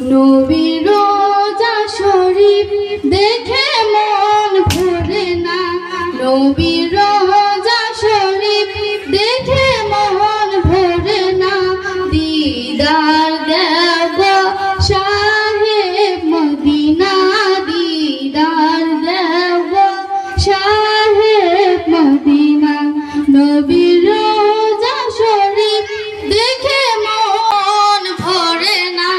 নবীর রোজা শরীফ দেখে মন ভরে না, নবীর রোজা শরীফ দেখে মন ভরে না। দিদার দেব শাহে মদিনা, দিদার দেব শাহে মদিনা। নবীর রোজা শরীফ দেখে মন ভরে না,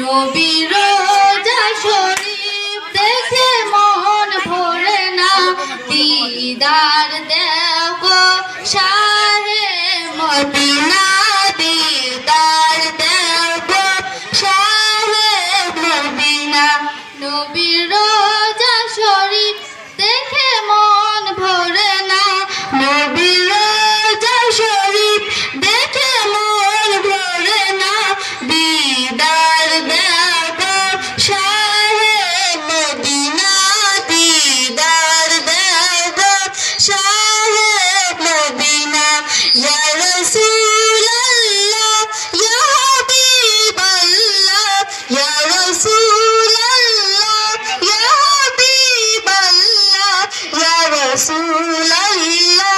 নবীর রোজা শরীফ দেখে মন ভরে না। দিদার দেব শাহে মদিনা, দিদার দেব শাহে মদিনা। নবীর রোজা শরীফ দেখে মন ভরে না, নবীর রোজা শরীফ দেখে মন ভরে না। দিদার দেব শাহে মদিনা, দিদার দেব শাহে মদিনা। ইয়া রাসূলুল্লাহ ইয়া হাবিবাল্লাহ, ইয়া রাসূলুল্লাহ ইয়া হাবিবাল্লাহ, ইয়া রাসূলুল্লাহ